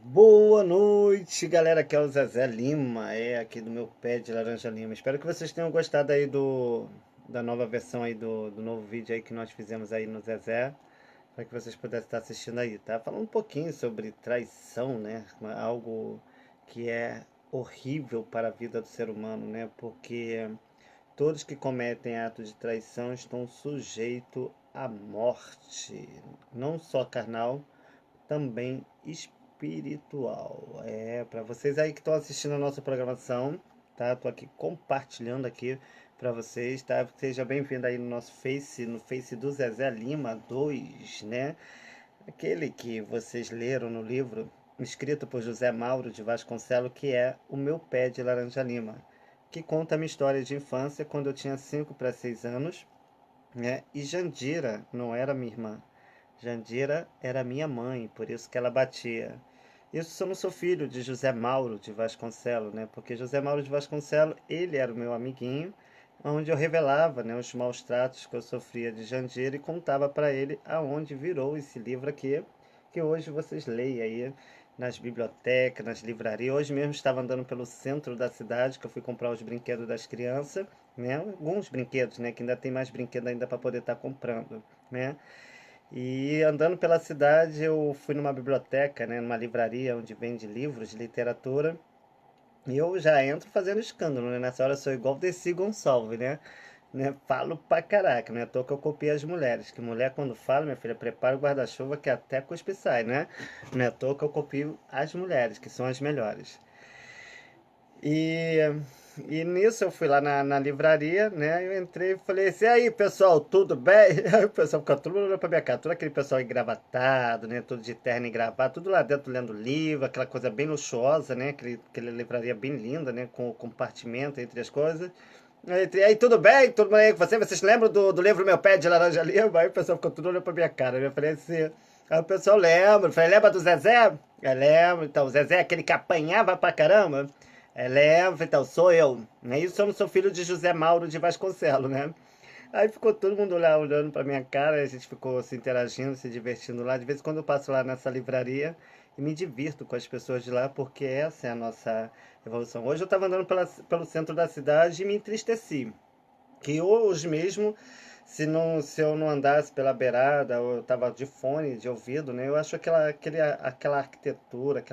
Boa noite, galera. Aqui é o Zezé Lima, aqui do meu pé de laranja lima. Espero que vocês tenham gostado aí da nova versão aí do novo vídeo aí que nós fizemos aí no Zezé, para que vocês pudessem estar assistindo aí, tá? Falando um pouquinho sobre traição, né? Algo que é horrível para a vida do ser humano, né? Porque todos que cometem ato de traição estão sujeitos à morte, não só carnal, também espiritual. Para vocês aí que estão assistindo a nossa programação, tá? Tô aqui compartilhando aqui para vocês, tá? Seja bem-vindo aí no nosso Face, no Face do Zezé Lima 2, né? Aquele que vocês leram no livro escrito por José Mauro de Vasconcelos, que é O Meu Pé de Laranja Lima, que conta a minha história de infância quando eu tinha 5 para 6 anos, né? E Jandira não era minha irmã. Jandira era minha mãe, por isso que ela batia. Isso eu não sou filho de José Mauro de Vasconcelos, né? Porque José Mauro de Vasconcelos, ele era o meu amiguinho, onde eu revelava, né, os maus tratos que eu sofria de Jandira e contava para ele aonde virou esse livro aqui, que hoje vocês leem aí nas bibliotecas, nas livrarias. Hoje mesmo estava andando pelo centro da cidade, que eu fui comprar os brinquedos das crianças, né? Alguns brinquedos, né? Que ainda tem mais brinquedo ainda para poder estar comprando, né? E andando pela cidade, eu fui numa biblioteca, né, numa livraria onde vende livros de literatura. E eu já entro fazendo escândalo, né? Nessa hora eu sou igual Desi Gonçalves, né? Falo pra caraca, não é à toa que eu copio as mulheres. Que mulher quando fala, minha filha, prepara o guarda-chuva que até cuspe sai, né? Não é à toa que eu copio as mulheres, que são as melhores. E, e nisso eu fui lá na livraria, né? Eu entrei e falei assim, e aí pessoal, tudo bem? Aí o pessoal ficou todo mundo olhando pra minha cara, todo aquele pessoal engravatado, né? Tudo de terno e gravata, tudo lá dentro lendo livro, aquela coisa bem luxuosa, né? Aquela livraria bem linda, né? Com compartimento entre as coisas. Aí, tudo bem? Tudo bem com você? Vocês lembram do livro Meu Pé de Laranja Lima? Aí o pessoal ficou tudo olhando pra minha cara, né? Eu falei assim, aí o pessoal lembra. Eu falei, lembra do Zezé? Eu lembro. Então, o Zezé é aquele que apanhava pra caramba. Lembra, então, sou eu. Né? Isso eu não sou filho de José Mauro de Vasconcelos, né? Aí ficou todo mundo lá olhando pra minha cara, a gente ficou se interagindo, se divertindo lá. De vez em quando eu passo lá nessa livraria e me divirto com as pessoas de lá, porque essa é a nossa evolução. Hoje eu estava andando pelo centro da cidade e me entristeci. Que hoje mesmo, se eu não andasse pela beirada, ou eu estava de fone, de ouvido, né? Eu acho aquela arquitetura,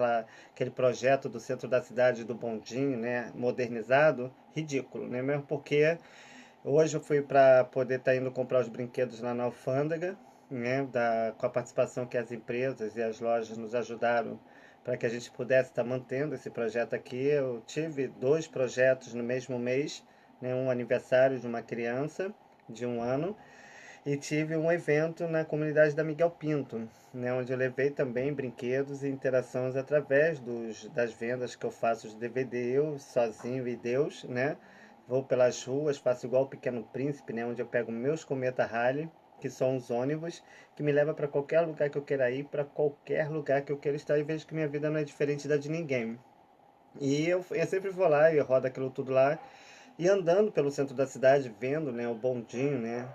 aquele projeto do centro da cidade, do bondinho, né? Modernizado, ridículo, né? Mesmo porque hoje eu fui para poder estar indo comprar os brinquedos lá na alfândega, né? Com a participação que as empresas e as lojas nos ajudaram para que a gente pudesse estar mantendo esse projeto aqui. Eu tive dois projetos no mesmo mês, né? Um aniversário de uma criança de 1 ano e tive um evento na comunidade da Miguel Pinto, né? Onde eu levei também brinquedos e interações através das vendas que eu faço de DVD, eu sozinho e Deus, né? Vou pelas ruas, faço igual o Pequeno Príncipe, né? Onde eu pego meus Cometa Rally, que são os ônibus, que me leva para qualquer lugar que eu queira ir, para qualquer lugar que eu queira estar, e vejo que minha vida não é diferente da de ninguém. E eu sempre vou lá e rodo aquilo tudo lá, e andando pelo centro da cidade, vendo, né, o bondinho, né?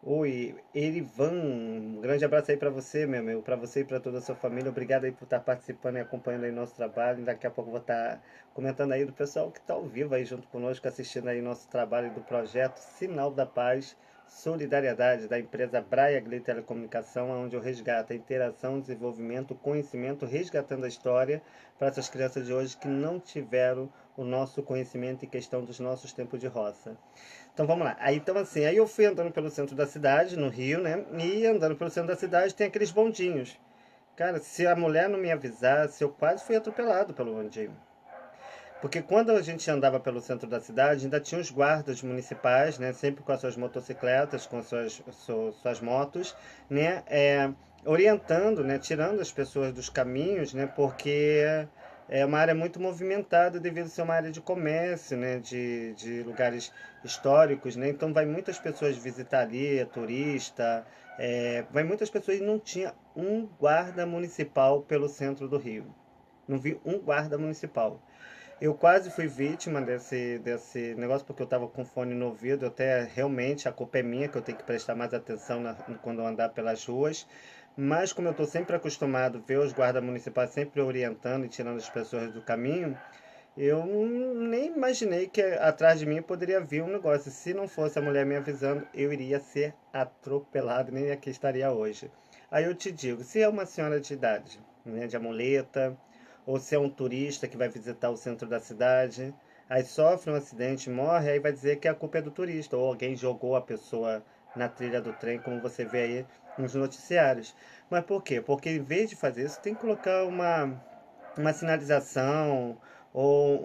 Oi, Erivan, um grande abraço aí para você, meu amigo, para você e para toda a sua família. Obrigado aí por estar participando e acompanhando aí nosso trabalho. Daqui a pouco eu vou estar comentando aí do pessoal que está ao vivo aí junto conosco, assistindo aí nosso trabalho do projeto Sinal da Paz, Solidariedade da empresa Braia Gli Telecomunicação, onde eu resgato a interação, desenvolvimento, conhecimento, resgatando a história para essas crianças de hoje que não tiveram o nosso conhecimento em questão dos nossos tempos de roça. Então vamos lá. Aí, então assim, aí eu fui andando pelo centro da cidade, no Rio, né? E andando pelo centro da cidade tem aqueles bondinhos. Cara, se a mulher não me avisasse, eu quase fui atropelado pelo bondinho. Porque quando a gente andava pelo centro da cidade, ainda tinha os guardas municipais, né? Sempre com as suas motocicletas, com suas motos, né? Orientando, né? Tirando as pessoas dos caminhos, né? Porque é uma área muito movimentada devido a ser uma área de comércio, né? De lugares históricos, né? Então vai muitas pessoas visitar ali, turista, vai muitas pessoas e não tinha um guarda municipal pelo centro do Rio. Não vi um guarda municipal. Eu quase fui vítima desse negócio porque eu estava com fone no ouvido. Até realmente a culpa é minha, que eu tenho que prestar mais atenção quando eu andar pelas ruas. mas como eu estou sempre acostumado a ver os guardas municipais sempre orientando e tirando as pessoas do caminho, eu nem imaginei que atrás de mim poderia vir um negócio. Se não fosse a mulher me avisando, eu iria ser atropelado, nem aqui estaria hoje. Aí eu te digo, se é uma senhora de idade, né, de amuleta, ou se é um turista que vai visitar o centro da cidade, aí sofre um acidente, morre, aí vai dizer que a culpa é do turista, ou alguém jogou a pessoa na trilha do trem, como você vê aí nos noticiários. Mas por quê? Porque em vez de fazer isso, tem que colocar uma sinalização ou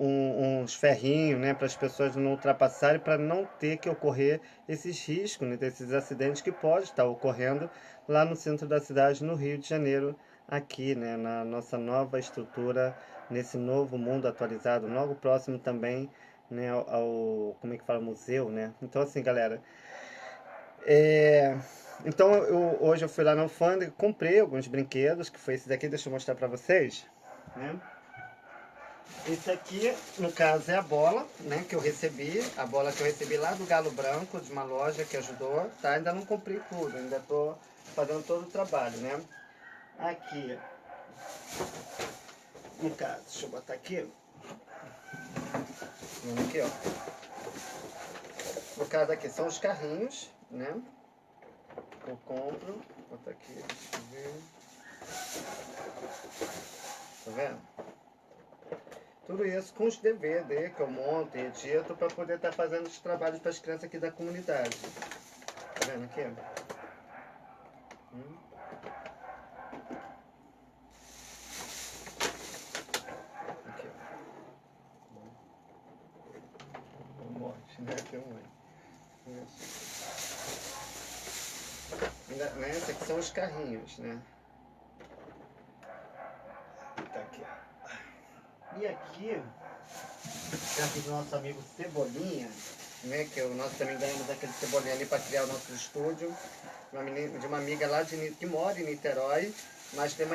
uns ferrinhos, né, para as pessoas não ultrapassarem, para não ter que ocorrer esses riscos, né, desses acidentes que pode estar ocorrendo lá no centro da cidade, no Rio de Janeiro, aqui, né, na nossa nova estrutura, nesse novo mundo atualizado, logo próximo também, né, como é que fala, museu, né? Então assim, galera, é, então hoje eu fui lá na alfândega, comprei alguns brinquedos, que foi esse daqui, deixa eu mostrar para vocês, né? Esse aqui, no caso, é a bola, né, que eu recebi, a bola que eu recebi lá do Galo Branco, de uma loja que ajudou, tá? Ainda não comprei tudo, ainda tô fazendo todo o trabalho, né? Aqui, no caso, deixa eu botar aqui, aqui, ó. No caso aqui são os carrinhos, né? Eu compro, vou botar aqui, deixa eu ver. Tá vendo? Tudo isso com os DVD que eu monto e edito para poder estar fazendo os trabalhos para as crianças aqui da comunidade. Tá vendo aqui? Hum. Aqui, ó. Um monte, né? Tem um aí. Né? Esses aqui são os carrinhos, né? Tá aqui. E aqui, perto do nosso amigo Cebolinha, né? Que nós também ganhamos aquele Cebolinha ali para criar o nosso estúdio. De uma amiga lá que mora em Niterói, mas tem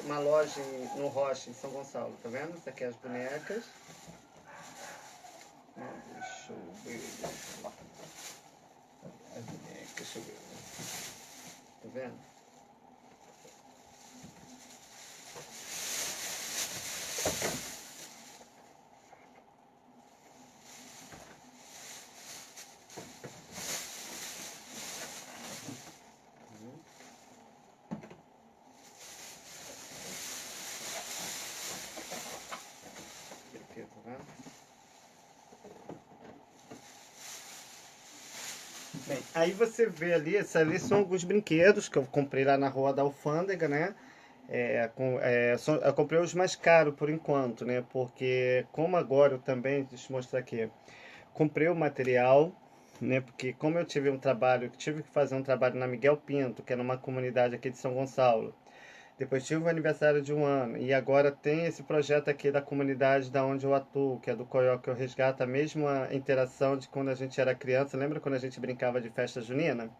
uma loja no Rocha, em São Gonçalo. Tá vendo? Isso aqui é as bonecas. Deixa eu ver. As bonecas, deixa eu ver. Tá vendo? Aqui, tá vendo? Bem, aí você vê ali, esses ali são alguns brinquedos que eu comprei lá na rua da Alfândega, né? Eu comprei os mais caros por enquanto, né? Porque como agora eu também, deixa eu mostrar aqui, comprei o material, né? Porque como eu tive que fazer um trabalho na Miguel Pinto, que é numa comunidade aqui de São Gonçalo. Depois tive o aniversário de um ano. E agora tem esse projeto aqui da comunidade da onde eu atuo, que é do Coió, que eu resgato a mesma interação de quando a gente era criança. Lembra quando a gente brincava de festa junina?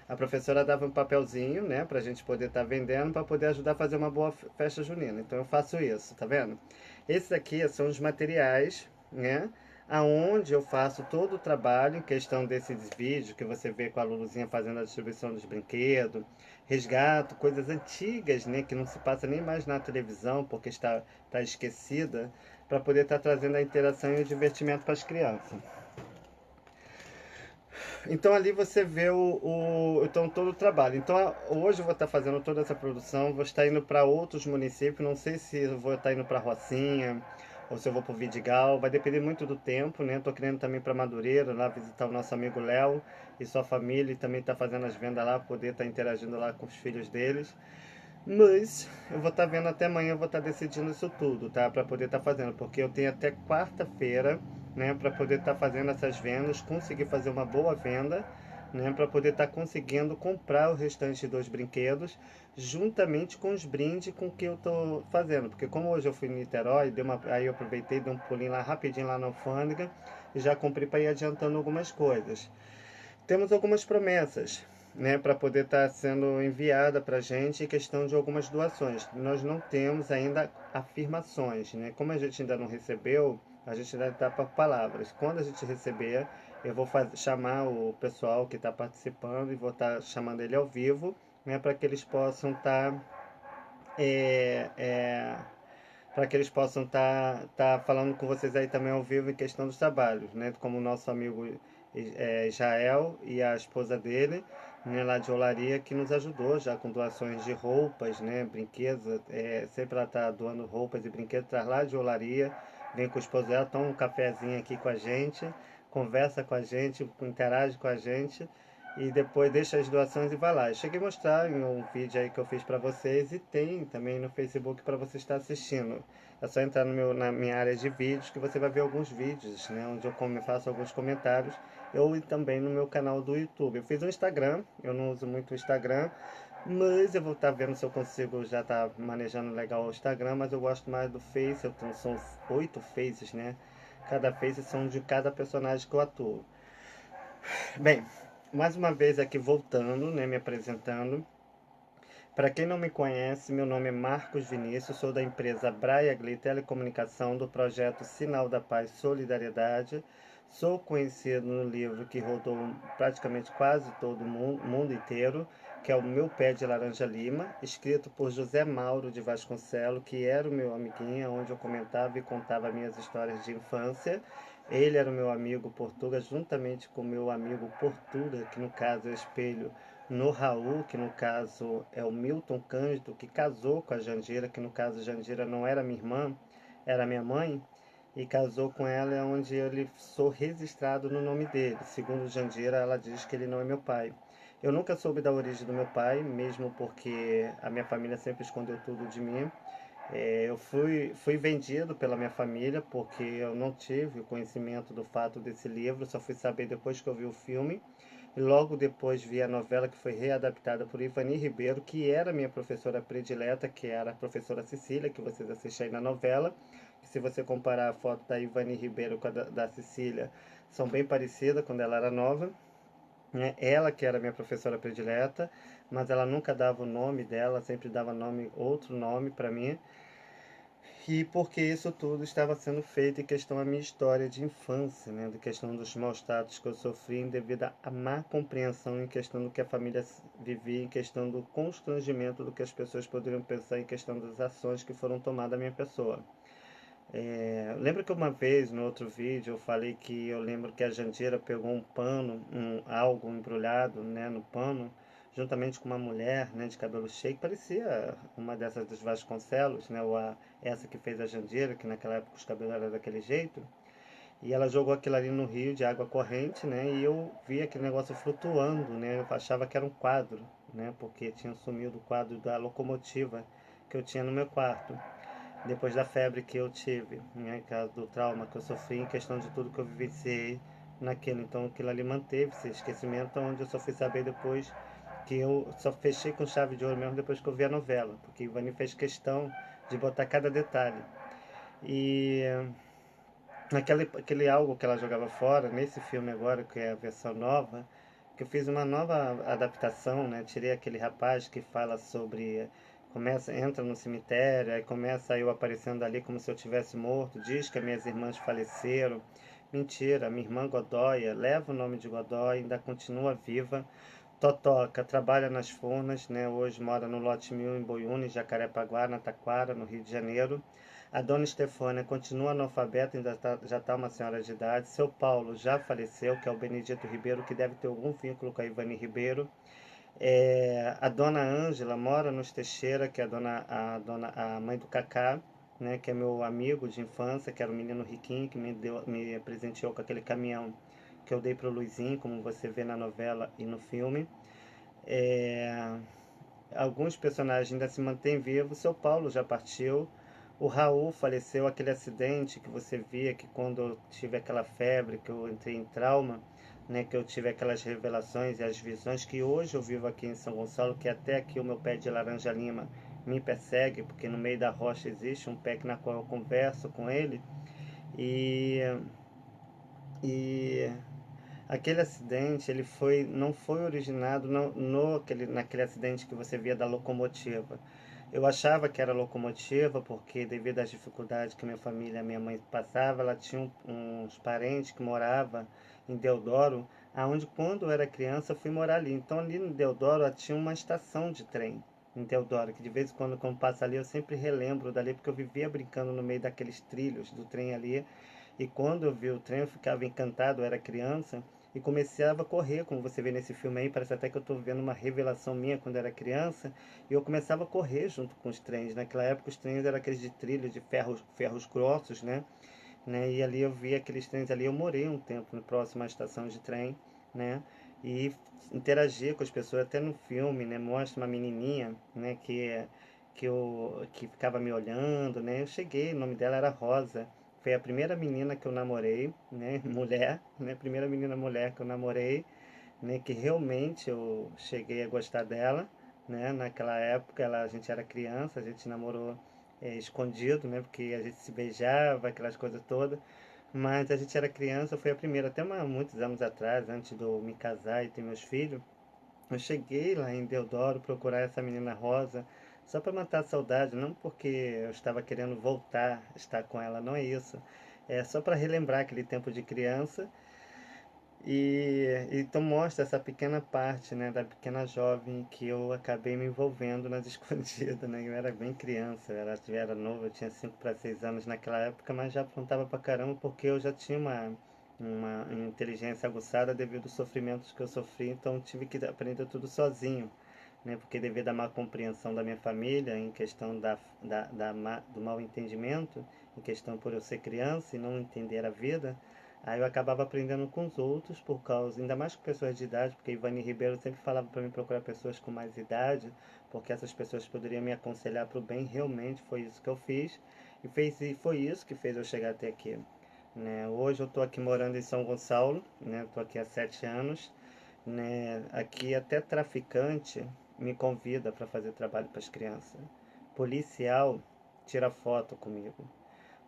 A professora dava um papelzinho, né, pra gente poder estar vendendo, para poder ajudar a fazer uma boa festa junina. Então eu faço isso, tá vendo? Esses aqui são os materiais, né, aonde eu faço todo o trabalho em questão desses vídeos que você vê com a Luluzinha fazendo a distribuição dos brinquedos, resgato coisas antigas, né, que não se passa nem mais na televisão porque está esquecida, para poder estar trazendo a interação e o divertimento para as crianças. Então ali você vê então, todo o trabalho. Então hoje eu vou estar fazendo toda essa produção, vou estar indo para outros municípios, não sei se eu vou estar indo para Rocinha ou se eu vou para o Vidigal, vai depender muito do tempo, né? Tô querendo também para Madureira, lá visitar o nosso amigo Léo e sua família, e também estar fazendo as vendas lá, poder estar interagindo lá com os filhos deles. Mas eu vou estar vendo até amanhã, eu vou estar decidindo isso tudo, tá? Para poder estar fazendo, porque eu tenho até quarta-feira, né, para poder estar fazendo essas vendas, conseguir fazer uma boa venda, né, para poder estar conseguindo comprar o restante dos brinquedos, juntamente com os brindes com que eu tô fazendo. Porque como hoje eu fui em Niterói, aí eu aproveitei, dei um pulinho lá rapidinho lá na alfândega e já comprei para ir adiantando algumas coisas. Temos algumas promessas, né, para poder estar sendo enviada para a gente em questão de algumas doações. Nós não temos ainda afirmações, né? Como a gente ainda não recebeu, a gente ainda está para palavras. Quando a gente receber, eu vou chamar o pessoal que está participando e vou estar chamando ele ao vivo, né, para que eles possam estar é, é, para que eles possam tá falando com vocês aí também ao vivo em questão dos trabalhos, né? Como o nosso amigo Israel e a esposa dele, né, lá de Olaria, que nos ajudou já com doações de roupas, né, brinquedos, sempre ela tá doando roupas e brinquedos, traz lá de Olaria, vem com o esposo dela, toma um cafezinho aqui com a gente, conversa com a gente, interage com a gente, e depois deixa as doações e vai lá. Eu cheguei a mostrar em um vídeo aí que eu fiz para vocês e tem também no Facebook para você estar assistindo. É só entrar na minha área de vídeos que você vai ver alguns vídeos, né, onde eu faço alguns comentários. Eu e também no meu canal do YouTube. Eu fiz um Instagram, eu não uso muito o Instagram, mas eu vou estar vendo se eu consigo já estar manejando legal o Instagram, mas eu gosto mais do Face, são 8 Faces, né? Cada Face são de cada personagem que eu atuo. Bem, mais uma vez aqui voltando, né, me apresentando. Para quem não me conhece, meu nome é Marcos Vinícius, sou da empresa Braiagli Telecomunicação, do projeto Sinal da Paz Solidariedade. Sou conhecido no livro que rodou praticamente quase todo mundo inteiro, que é o Meu Pé de Laranja Lima, escrito por José Mauro de Vasconcelos, que era o meu amiguinho, onde eu comentava e contava minhas histórias de infância. Ele era o meu amigo Portuga, juntamente com o meu amigo Portuga, que no caso é o espelho no Raul, que no caso é o Milton Cândido, que casou com a Jandira, que no caso a Jandira não era minha irmã, era minha mãe, e casou com ela é onde ele sou registrado no nome dele. Segundo Jandira, ela diz que ele não é meu pai. Eu nunca soube da origem do meu pai, mesmo porque a minha família sempre escondeu tudo de mim. Eu fui vendido pela minha família porque eu não tive o conhecimento do fato desse livro, só fui saber depois que eu vi o filme. E logo depois vi a novela que foi readaptada por Ivani Ribeiro, que era minha professora predileta, que era a professora Cecília, que vocês assistem aí na novela. Se você comparar a foto da Ivani Ribeiro com a da Cecília, são bem parecidas quando ela era nova. Né? Ela que era minha professora predileta, mas ela nunca dava o nome dela, sempre dava outro nome para mim. E porque isso tudo estava sendo feito em questão à minha história de infância, né? De questão dos maus tratos que eu sofri devido à má compreensão em questão do que a família vivia, em questão do constrangimento do que as pessoas poderiam pensar em questão das ações que foram tomadas à minha pessoa. Lembra que uma vez no outro vídeo eu falei que eu lembro que a Jandira pegou um pano, algo embrulhado, né, no pano, juntamente com uma mulher, né, de cabelo cheio, que parecia uma dessas dos Vasconcelos, né, essa que fez a Jandira, que naquela época os cabelos eram daquele jeito, e ela jogou aquilo ali no rio de água corrente, né, e eu vi aquele negócio flutuando, né, eu achava que era um quadro, né, porque tinha sumido o quadro da locomotiva que eu tinha no meu quarto depois da febre que eu tive, né, do trauma que eu sofri em questão de tudo que eu vivenciei naquilo. Então aquilo ali manteve esse esquecimento, onde eu só fui saber depois que eu só fechei com chave de ouro mesmo depois que eu vi a novela, porque Ivani fez questão de botar cada detalhe. E aquele algo que ela jogava fora, nesse filme agora, que é a versão nova, que eu fiz uma nova adaptação, né? Tirei aquele rapaz que fala sobre entra no cemitério, aí começa eu aparecendo ali como se eu tivesse morto, diz que as minhas irmãs faleceram. Mentira, minha irmã Godóia leva o nome de Godóia, ainda continua viva. Totoca trabalha nas Furnas, né? Hoje mora no Lote 1000 em Boiúna, Jacarepaguá, na Taquara, no Rio de Janeiro. A dona Estefânia continua analfabeta, ainda já está uma senhora de idade. Seu Paulo já faleceu, que é o Benedito Ribeiro, que deve ter algum vínculo com a Ivani Ribeiro. A dona Ângela mora nos Teixeira, que é a mãe do Cacá, né, que é meu amigo de infância, que era um menino riquinho, que me presenteou com aquele caminhão que eu dei para o Luizinho, como você vê na novela e no filme. É, Alguns personagens ainda se mantêm vivos. Seu Paulo já partiu. O Raul faleceu, aquele acidente que você via, que quando eu tive aquela febre, que eu entrei em trauma, né, que eu tive aquelas revelações e as visões, que hoje eu vivo aqui em São Gonçalo, que até aqui o meu pé de laranja lima me persegue, porque no meio da rocha existe um pé na qual eu converso com ele. E, e aquele acidente, não foi originado naquele acidente que você via da locomotiva. Eu achava que era locomotiva porque, devido às dificuldades que minha família, minha mãe passava, ela tinha uns parentes que moravam em Deodoro, aonde quando eu era criança eu fui morar ali. Então ali no Deodoro tinha uma estação de trem em Deodoro, que de vez em quando passa ali eu sempre relembro dali, porque eu vivia brincando no meio daqueles trilhos do trem ali. E quando eu vi o trem eu ficava encantado, eu era criança, e começava a correr, como você vê nesse filme aí, parece até que eu estou vendo uma revelação minha quando eu era criança, e eu começava a correr junto com os trens. Naquela época os trens eram aqueles de trilho, de ferros grossos, né? E ali eu vi aqueles trens ali, eu morei um tempo no próximo à estação de trem, né? E interagia com as pessoas, até no filme, né? Mostra uma menininha, né? Que ficava me olhando, né? Eu cheguei, o nome dela era Rosa. Foi a primeira menina que eu namorei, né? Mulher, né? Primeira menina mulher que eu namorei, né? Que realmente eu cheguei a gostar dela, né? Naquela época a gente era criança, a gente namorou escondido, né? Porque a gente se beijava, aquelas coisas todas. Mas a gente era criança, foi a primeira, até muitos anos atrás, antes de eu me casar e ter meus filhos. Eu cheguei lá em Deodoro procurar essa menina Rosa, só para matar a saudade, não porque eu estava querendo voltar a estar com ela, não é isso. É só para relembrar aquele tempo de criança. E então mostra essa pequena parte, né, da pequena jovem que eu acabei me envolvendo nas escondidas, né? Eu era bem criança, eu era novo, eu tinha 5 para 6 anos naquela época, mas já aprontava pra caramba porque eu já tinha uma inteligência aguçada devido aos sofrimentos que eu sofri, então tive que aprender tudo sozinho, né? Porque devido à má compreensão da minha família, em questão do mal entendimento, em questão por eu ser criança e não entender a vida, aí eu acabava aprendendo com os outros por causa, ainda mais com pessoas de idade, porque Ivani Ribeiro sempre falava para mim procurar pessoas com mais idade, porque essas pessoas poderiam me aconselhar para o bem. Realmente foi isso que eu fiz e foi isso que fez eu chegar até aqui, né? Hoje eu estou aqui morando em São Gonçalo, né? Estou aqui há 7 anos, né? Aqui até traficante me convida para fazer trabalho para as crianças. Policial tira foto comigo,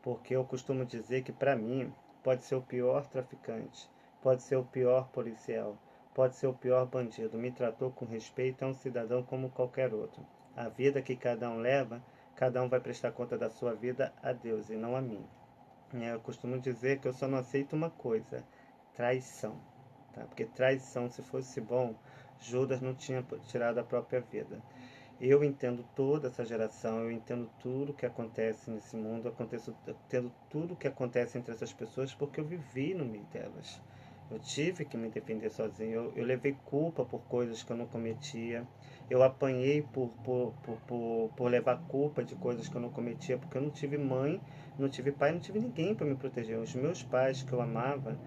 porque eu costumo dizer que para mim pode ser o pior traficante, pode ser o pior policial, pode ser o pior bandido. Me tratou com respeito, é um cidadão como qualquer outro. A vida que cada um leva, cada um vai prestar conta da sua vida a Deus e não a mim. Eu costumo dizer que eu só não aceito uma coisa: traição. Tá? Porque traição, se fosse bom, Judas não tinha tirado a própria vida. Eu entendo toda essa geração, eu entendo tudo que acontece nesse mundo, eu entendo tudo que acontece entre essas pessoas porque eu vivi no meio delas. Eu tive que me defender sozinho, eu levei culpa por coisas que eu não cometia, eu apanhei por levar culpa de coisas que eu não cometia, porque eu não tive mãe, não tive pai, não tive ninguém para me proteger. Os meus pais que eu amava,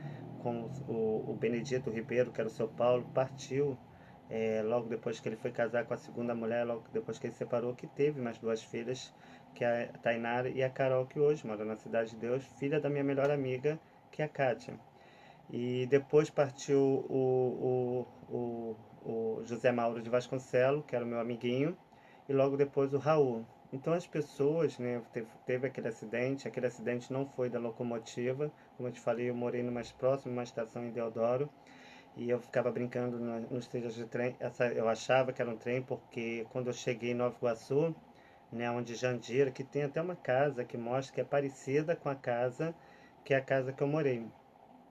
como o Benedito Ribeiro, que era o seu Paulo, partiu logo depois que ele foi casar com a segunda mulher, logo depois que ele separou, que teve mais duas filhas, que é a Tainara e a Carol, que hoje mora na Cidade de Deus, filha da minha melhor amiga, que é a Kátia. E depois partiu o José Mauro de Vasconcelos, que era o meu amiguinho, e logo depois o Raul. Então as pessoas, né, teve aquele acidente não foi da locomotiva, como eu te falei, eu morei no mais próximo, uma estação em Deodoro, e eu ficava brincando nos trilhos de trem. Eu achava que era um trem porque quando eu cheguei em Nova Iguaçu, né, onde Jandira, que tem até uma casa que mostra que é parecida com a casa, que é a casa que eu morei,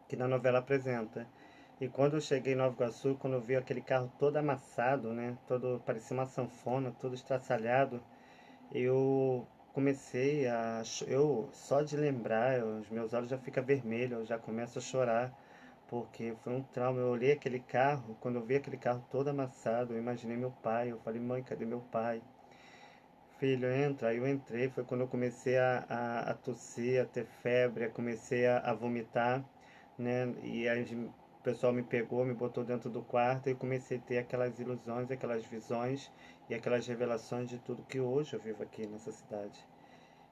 que na novela apresenta. E quando eu cheguei em Nova Iguaçu, quando eu vi aquele carro todo amassado, né, todo parecia uma sanfona, todo estraçalhado, eu eu só de lembrar, os meus olhos já ficam vermelhos, eu já começo a chorar, porque foi um trauma. Eu olhei aquele carro, quando eu vi aquele carro todo amassado, eu imaginei meu pai, eu falei: mãe, cadê meu pai? Filho, entra. Aí eu entrei, foi quando eu comecei a tossir, a ter febre, comecei a vomitar, né? E aí o pessoal me pegou, me botou dentro do quarto e comecei a ter aquelas ilusões, aquelas visões e aquelas revelações de tudo que hoje eu vivo aqui nessa cidade.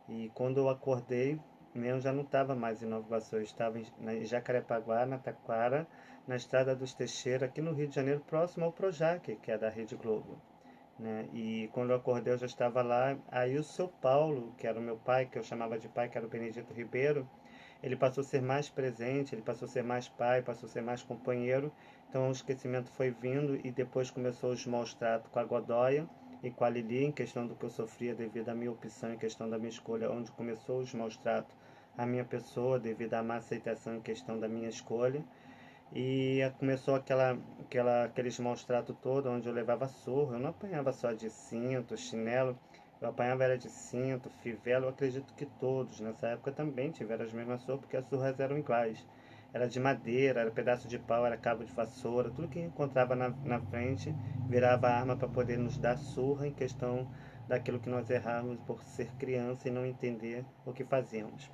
E quando eu acordei, eu já não estava mais em Nova Iguaçu, eu estava em Jacarepaguá, na Taquara, na Estrada dos Teixeira, aqui no Rio de Janeiro, próximo ao Projac, que é da Rede Globo, né? E quando eu acordei eu já estava lá. Aí o seu Paulo, que era o meu pai, que eu chamava de pai, que era o Benedito Ribeiro, ele passou a ser mais presente, ele passou a ser mais pai, passou a ser mais companheiro. Então o esquecimento foi vindo e depois começou os maus tratos com a Godóia e com a Lili, em questão do que eu sofria devido à minha opção, em questão da minha escolha, onde começou os maus tratos à minha pessoa devido à má aceitação em questão da minha escolha. E começou aqueles maus tratos todo, onde eu levava surra. Eu não apanhava só de cinto, chinelo, eu apanhava era de cinto, fivela. Eu acredito que todos nessa época também tiveram as mesmas surras, porque as surras eram iguais. Era de madeira, era pedaço de pau, era cabo de vassoura, tudo que encontrava na frente virava arma para poder nos dar surra em questão daquilo que nós erramos por ser criança e não entender o que fazíamos.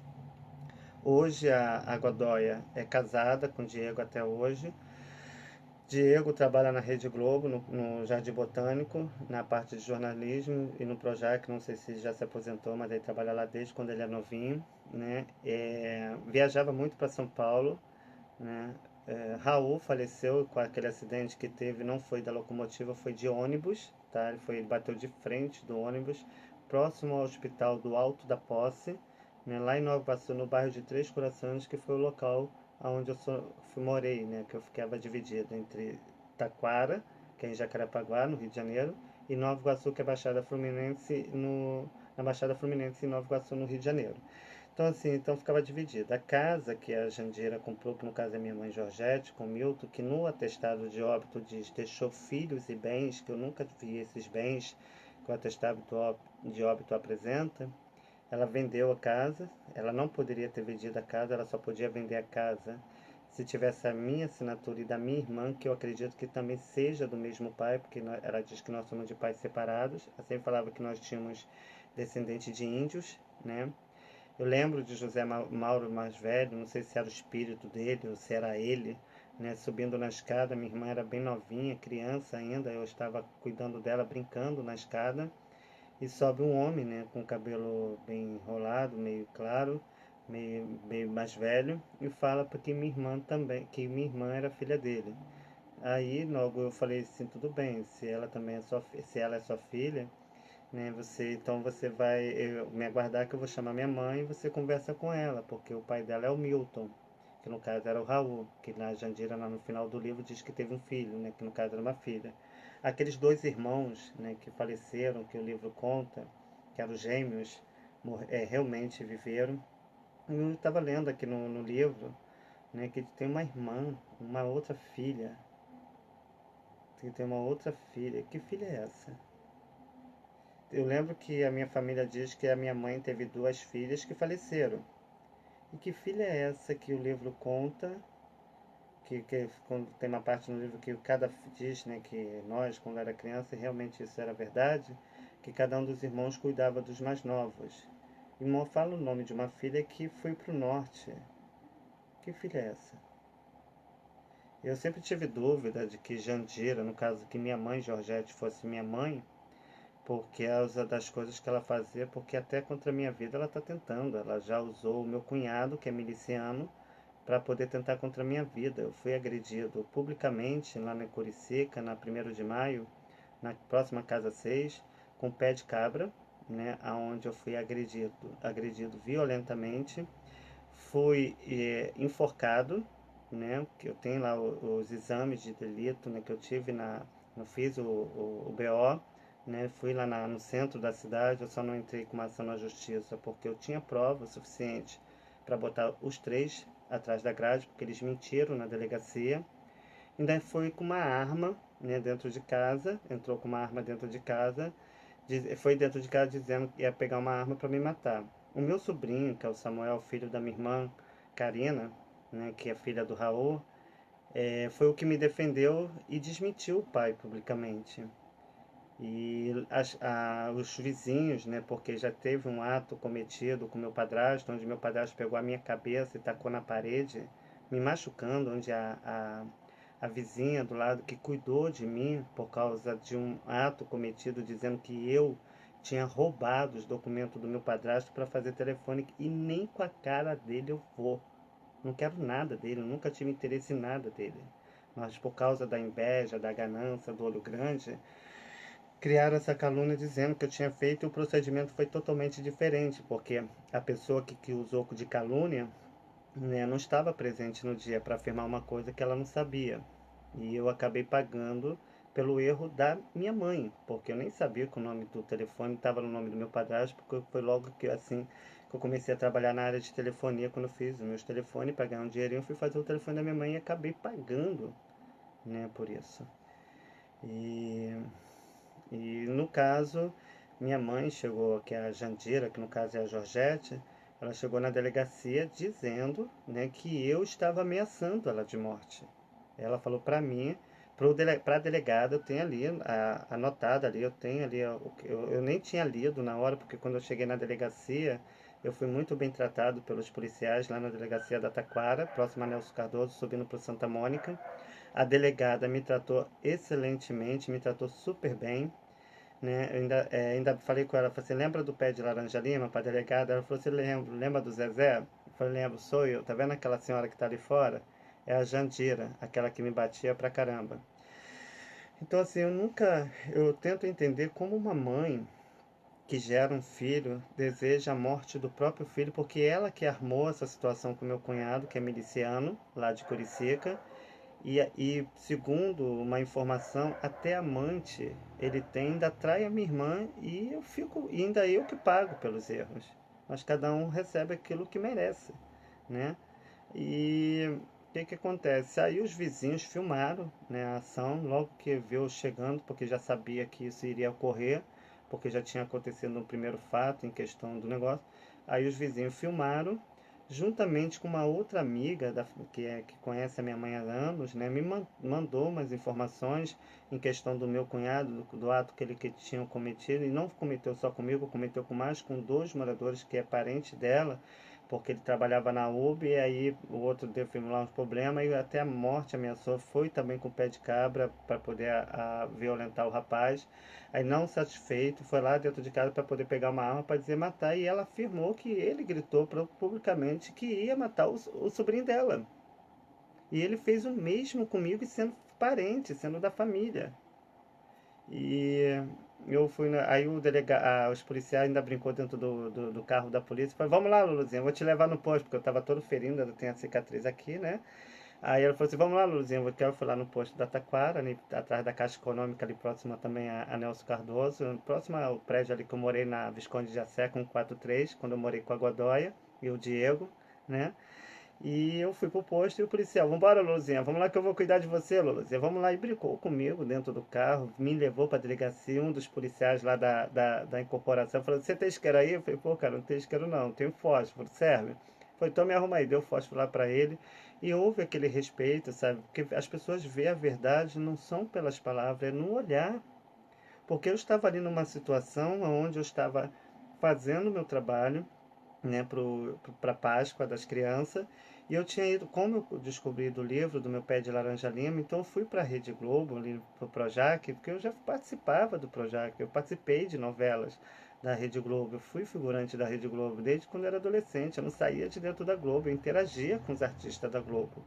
Hoje a Godoia é casada com o Diego até hoje. Diego trabalha na Rede Globo, no Jardim Botânico, na parte de jornalismo e no Projac, não sei se já se aposentou, mas ele trabalha lá desde quando ele é novinho, né? Viajava muito para São Paulo, né? Raul faleceu com aquele acidente que teve, não foi da locomotiva, foi de ônibus, tá? Ele bateu de frente do ônibus, próximo ao hospital do Alto da Posse, né? Lá em Nova Iguaçu, no bairro de Três Corações, que foi o local onde morei, né? Que eu ficava dividido entre Taquara, que é em Jacarepaguá, no Rio de Janeiro, e Nova Iguaçu, que é Baixada Fluminense, na Baixada Fluminense, em Nova Iguaçu, no Rio de Janeiro. Então, assim, então ficava dividida. A casa que a Jandira comprou, que no caso é minha mãe Georgette, com Milton, que no atestado de óbito diz deixou filhos e bens, que eu nunca vi esses bens que o atestado de óbito apresenta. Ela vendeu a casa, ela não poderia ter vendido a casa, ela só podia vender a casa se tivesse a minha assinatura e da minha irmã, que eu acredito que também seja do mesmo pai, porque ela diz que nós somos de pais separados. Ela sempre falava que nós tínhamos descendente de índios, né? Eu lembro de José Mauro mais velho, não sei se era o espírito dele ou se era ele, né, subindo na escada. Minha irmã era bem novinha, criança ainda, eu estava cuidando dela, brincando na escada, e sobe um homem, né, com o cabelo bem enrolado, meio claro, meio mais velho, e fala para que minha irmã também, que minha irmã era filha dele. Aí logo eu falei assim, tudo bem, se ela também é se ela é sua filha, né? Então você vai me aguardar que eu vou chamar minha mãe e você conversa com ela, porque o pai dela é o Milton, que no caso era o Raul, que na Jandira, lá no final do livro, diz que teve um filho, né? Que no caso era uma filha. Aqueles dois irmãos, né, que faleceram, que o livro conta, que eram gêmeos, realmente viveram. Eu estava lendo aqui no livro, né, que tem uma irmã, uma outra filha, que tem uma outra filha. Que filha é essa? Eu lembro que a minha família diz que a minha mãe teve duas filhas que faleceram. E que filha é essa que o livro conta? Quando tem uma parte no livro que cada diz, né, que nós, quando era criança, e realmente isso era verdade, que cada um dos irmãos cuidava dos mais novos. E irmão fala o nome de uma filha que foi para o norte. Que filha é essa? Eu sempre tive dúvida de que Jandira, no caso que minha mãe Georgette fosse minha mãe, por causa das coisas que ela fazia, porque até contra a minha vida ela está tentando. Ela já usou o meu cunhado, que é miliciano, para poder tentar contra a minha vida. Eu fui agredido publicamente lá na Curicica, na 1º de maio, na próxima Casa 6, com pé de cabra, né, aonde eu fui agredido violentamente. Fui enforcado, né, que eu tenho lá os exames de delito, né, que eu tive eu fiz o BO, né, fui lá no centro da cidade. Eu só não entrei com uma ação na justiça porque eu tinha prova suficiente para botar os três atrás da grade, porque eles mentiram na delegacia. Ainda foi com uma arma, né, dentro de casa, entrou com uma arma dentro de casa, foi dentro de casa dizendo que ia pegar uma arma para me matar. O meu sobrinho, que é o Samuel, filho da minha irmã Karina, né, que é filha do Raul, foi o que me defendeu e desmentiu o pai publicamente. E os vizinhos, né, porque já teve um ato cometido com meu padrasto, onde meu padrasto pegou a minha cabeça e tacou na parede, me machucando, onde a vizinha do lado que cuidou de mim por causa de um ato cometido dizendo que eu tinha roubado os documentos do meu padrasto para fazer telefone, e nem com a cara dele eu vou. Não quero nada dele, nunca tive interesse em nada dele. Mas por causa da inveja, da ganância, do olho grande, criaram essa calúnia dizendo que eu tinha feito, e o procedimento foi totalmente diferente, porque a pessoa que usou de calúnia, né, não estava presente no dia para afirmar uma coisa que ela não sabia. E eu acabei pagando pelo erro da minha mãe, porque eu nem sabia que o nome do telefone estava no nome do meu padrasto, porque foi logo que assim que eu comecei a trabalhar na área de telefonia, quando eu fiz os meus telefones para ganhar um dinheirinho, eu fui fazer o telefone da minha mãe e acabei pagando, né, por isso. E, e no caso, minha mãe chegou, que é a Jandira, que no caso é a Georgette, ela chegou na delegacia dizendo, né, que eu estava ameaçando ela de morte. Ela falou para mim, para a delegada, eu tenho ali, anotado ali, eu tenho ali, eu nem tinha lido na hora, porque quando eu cheguei na delegacia, eu fui muito bem tratado pelos policiais lá na delegacia da Taquara, próximo a Nelson Cardoso, subindo para Santa Mônica. A delegada me tratou excelentemente, me tratou super bem, né? Eu ainda falei com ela, falei assim, lembra do pé de laranja lima para a delegada? Ela falou, você lembra do Zezé? Eu falei, lembro, sou eu. Tá vendo aquela senhora que está ali fora? É a Jandira, aquela que me batia pra caramba. Então assim, eu tento entender como uma mãe que gera um filho deseja a morte do próprio filho, porque ela que armou essa situação com meu cunhado, que é miliciano, lá de Curicica, e segundo uma informação, até amante ele tem, ainda trai a minha irmã e eu fico, e ainda eu que pago pelos erros. Mas cada um recebe aquilo que merece, né? E o que que acontece? Aí os vizinhos filmaram, né, a ação logo que viu eu chegando, porque já sabia que isso iria ocorrer, porque já tinha acontecido no primeiro fato em questão do negócio. Aí os vizinhos filmaram, juntamente com uma outra amiga que conhece a minha mãe há anos, né, me mandou umas informações em questão do meu cunhado, do ato que tinham cometido, e não cometeu só comigo, cometeu com mais, com dois moradores que é parente dela, porque ele trabalhava na UB, e aí o outro teve lá uns problemas, e até a morte ameaçou, foi também com o pé de cabra para poder violentar o rapaz. Aí não satisfeito, foi lá dentro de casa para poder pegar uma arma para dizer matar, e ela afirmou que ele gritou publicamente que ia matar o sobrinho dela. E ele fez o mesmo comigo, sendo parente, sendo da família. E eu fui aí os policiais ainda brincou dentro do carro da polícia. Falei, vamos lá, Luluzinha, eu vou te levar no posto, porque eu tava todo ferindo, eu tenho a cicatriz aqui, né? Aí ela falou assim, vamos lá, Luluzinha, eu fui lá no posto da Taquara, ali, atrás da Caixa Econômica, ali próxima também a Nelson Cardoso, próxima ao prédio ali que eu morei na Visconde de Jacé, com 43, quando eu morei com a Godóia e o Diego, né? E eu fui pro posto e o policial, vambora, Luluzinha, vamos lá que eu vou cuidar de você, Luluzinha, vamos lá. E brincou comigo dentro do carro, me levou pra delegacia, um dos policiais lá da incorporação falou, você tem isqueiro aí? Eu falei, pô, cara, não tem isqueiro não, tem fósforo, serve? Foi, então me arruma aí, deu fósforo lá pra ele. E houve aquele respeito, sabe? Porque as pessoas veem a verdade não são pelas palavras, é no olhar. Porque eu estava ali numa situação onde eu estava fazendo o meu trabalho, né, para a Páscoa das crianças. E eu tinha ido, como eu descobri do livro do meu pé de laranja lima, então eu fui para a Rede Globo, ali para o Projac, porque eu já participava do Projac, eu participei de novelas da Rede Globo, eu fui figurante da Rede Globo desde quando eu era adolescente, eu não saía de dentro da Globo, eu interagia com os artistas da Globo.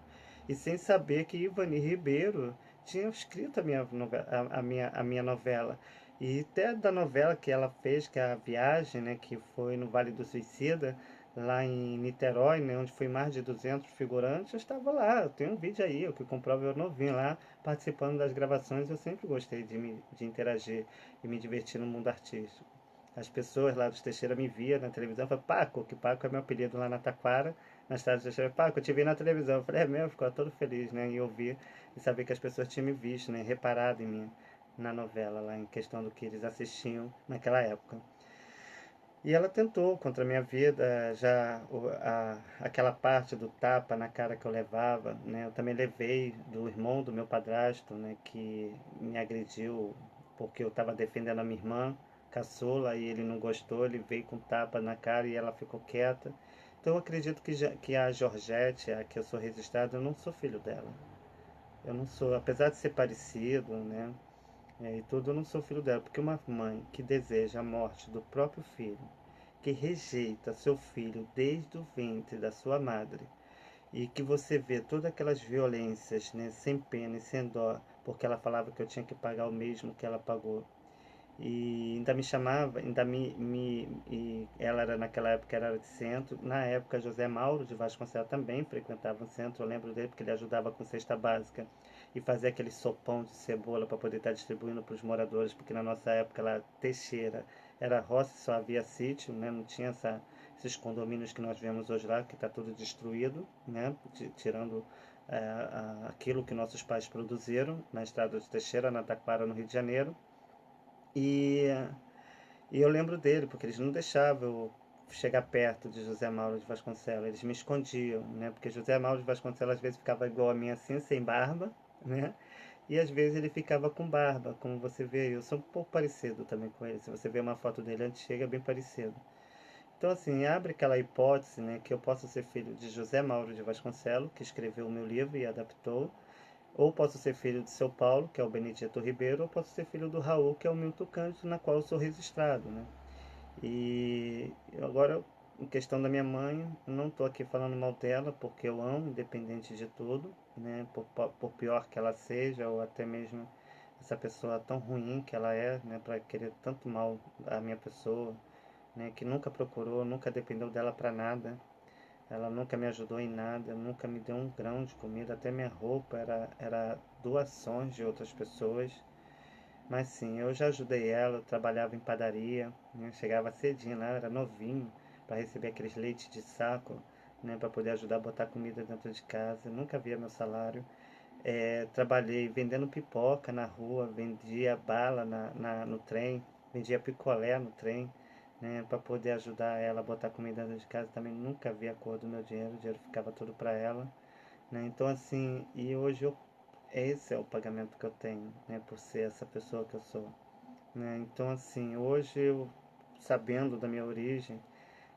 E sem saber que Ivani Ribeiro tinha escrito a minha novela. E até da novela que ela fez, que é a Viagem, né, que foi no Vale do Suicida, lá em Niterói, né, onde foi mais de 200 figurantes, eu estava lá. Eu tenho um vídeo aí, o que comprova eu novinho lá, participando das gravações. Eu sempre gostei de interagir e me divertir no mundo artístico. As pessoas lá dos Teixeira me via na televisão, falavam, Paco, que Paco é meu apelido lá na Taquara, na estrada do Teixeira, Paco, eu te vi na televisão. Eu falei, é mesmo, ficava todo feliz, né, em ouvir e saber que as pessoas tinham me visto, né, reparado em mim na novela, lá em questão do que eles assistiam naquela época. E ela tentou contra a minha vida, já aquela parte do tapa na cara que eu levava, né? Eu também levei do irmão do meu padrasto, né? Que me agrediu porque eu estava defendendo a minha irmã, caçula, e ele não gostou, ele veio com tapa na cara e ela ficou quieta. Então eu acredito que a Georgette, a que eu sou registrado, eu não sou filho dela. Eu não sou, apesar de ser parecido, né? E tudo, eu não sou filho dela, porque uma mãe que deseja a morte do próprio filho, que rejeita seu filho desde o ventre da sua madre, e que você vê todas aquelas violências, né, sem pena e sem dó, porque ela falava que eu tinha que pagar o mesmo que ela pagou, e ainda me chamava, ainda ela era naquela época era de centro. Na época, José Mauro de Vasconcelos também frequentava o centro. Eu lembro dele porque ele ajudava com cesta básica e fazia aquele sopão de cebola para poder estar distribuindo para os moradores, porque na nossa época lá, Teixeira era roça, só havia sítio, né? Não tinha esses condomínios que nós vemos hoje lá, que está tudo destruído, né? Tirando aquilo que nossos pais produziram na estrada de Teixeira, na Taquara, no Rio de Janeiro. E, e eu lembro dele, porque eles não deixavam eu chegar perto de José Mauro de Vasconcelos, eles me escondiam, né? Porque José Mauro de Vasconcelos às vezes ficava igual a mim assim, sem barba, né? E às vezes ele ficava com barba, como você vê, eu sou um pouco parecido também com ele. Se você ver uma foto dele antiga, é bem parecido. Então, assim, abre aquela hipótese, né, que eu posso ser filho de José Mauro de Vasconcelos, que escreveu o meu livro e adaptou, ou posso ser filho de seu Paulo, que é o Benedito Ribeiro, ou posso ser filho do Raul, que é o Milton Cândido, na qual eu sou registrado, né? E agora, em questão da minha mãe, não estou aqui falando mal dela, porque eu amo, independente de tudo, né? Por pior que ela seja, ou até mesmo essa pessoa tão ruim que ela é, né? Para querer tanto mal a minha pessoa, né? Que nunca procurou, nunca dependeu dela para nada. Ela nunca me ajudou em nada, nunca me deu um grão de comida, até minha roupa era doações de outras pessoas. Mas sim, eu já ajudei ela, eu trabalhava em padaria, né? Chegava cedinho lá, era novinho, para receber aqueles leites de saco, né? Para poder ajudar a botar comida dentro de casa. Nunca via meu salário. Trabalhei vendendo pipoca na rua, vendia bala no trem, vendia picolé no trem, né? Para poder ajudar ela a botar comida dentro de casa. Também nunca vi a cor do meu dinheiro, o dinheiro ficava tudo para ela, né? Então assim, e hoje esse é o pagamento que eu tenho, né, por ser essa pessoa que eu sou, né? Então assim, hoje eu, sabendo da minha origem,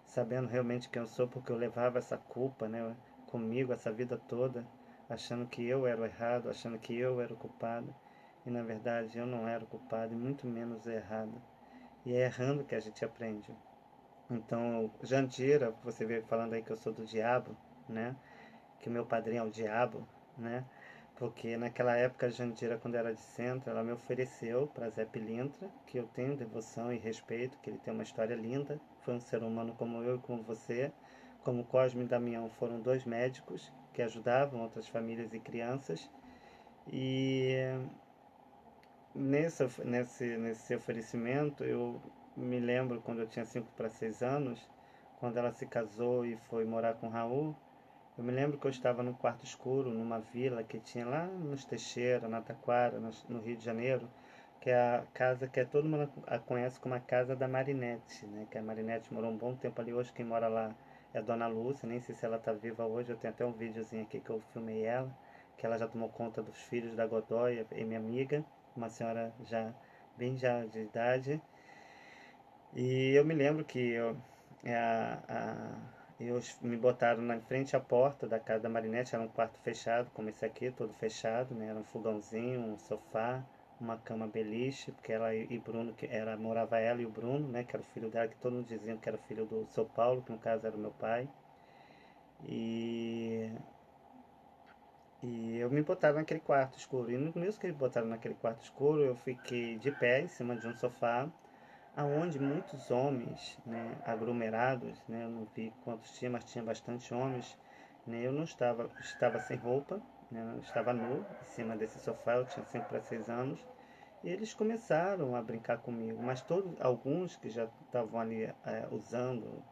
sabendo realmente quem eu sou, porque eu levava essa culpa, né, comigo essa vida toda, achando que eu era o errado, achando que eu era o culpado, e na verdade eu não era o culpado, e muito menos o errado. E é errando que a gente aprende. Então, Jandira, você veio falando aí que eu sou do diabo, né? Que o meu padrinho é o diabo, né? Porque naquela época a Jandira, quando era de centro, ela me ofereceu para Zé Pilintra, que eu tenho devoção e respeito, que ele tem uma história linda, foi um ser humano como eu e como você, como Cosme e Damião foram dois médicos que ajudavam outras famílias e crianças. E nesse oferecimento, eu me lembro quando eu tinha 5 para 6 anos, quando ela se casou e foi morar com Raul, eu me lembro que eu estava num quarto escuro, numa vila que tinha lá nos Teixeira, na Taquara, no Rio de Janeiro, que é a casa que todo mundo a conhece como a casa da Marinette, né? Que a Marinette morou um bom tempo ali, hoje quem mora lá é a Dona Lúcia, nem sei se ela está viva hoje, eu tenho até um videozinho aqui que eu filmei ela, que ela já tomou conta dos filhos da Godoy e minha amiga, uma senhora já de idade, e eu me lembro que é, me botaram na frente à porta da casa da Marinette, era um quarto fechado, como esse aqui, todo fechado, né? Era um fogãozinho, um sofá, uma cama beliche, porque ela e Bruno, morava ela e o Bruno, né? Que era o filho dela, que todo mundo dizia que era o filho do seu Paulo, que no caso era o meu pai. E, e eu me botaram naquele quarto escuro. E no mesmo que eles botaram naquele quarto escuro, eu fiquei de pé em cima de um sofá, aonde muitos homens, né, aglomerados, né, eu não vi quantos tinha, mas tinha bastante homens, né, eu não estava sem roupa, né, eu estava nu em cima desse sofá, eu tinha 5 para 6 anos, e eles começaram a brincar comigo, mas alguns que já estavam ali usando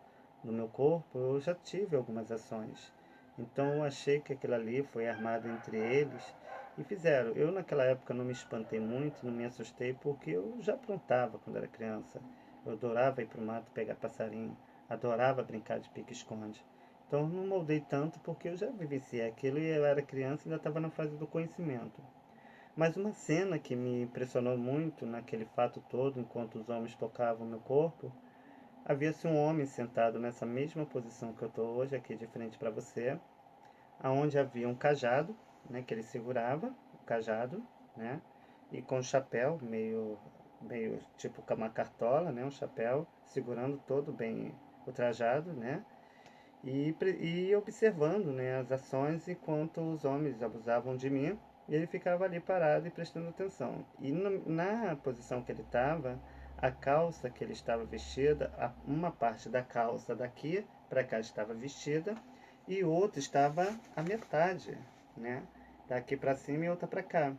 no meu corpo, eu já tive algumas ações. Então eu achei que aquilo ali foi armado entre eles e fizeram. Eu naquela época não me espantei muito, não me assustei, porque eu já aprontava quando era criança. Eu adorava ir para o mato pegar passarinho, adorava brincar de pique-esconde. Então eu não moldei tanto porque eu já vivenciei aquilo e eu era criança e ainda estava na fase do conhecimento. Mas uma cena que me impressionou muito naquele fato todo, enquanto os homens tocavam meu corpo, havia-se um homem sentado nessa mesma posição que eu estou hoje, aqui de frente para você, aonde havia um cajado, né, que ele segurava, o cajado, né, e com o chapéu, meio tipo uma cartola, né, um chapéu, segurando todo bem o trajado, né, e observando, né, as ações enquanto os homens abusavam de mim, e ele ficava ali parado e prestando atenção. E na posição que ele estava, a calça que ele estava vestida, uma parte da calça daqui para cá estava vestida e outra estava a metade, né? Daqui para cima e outra para cá.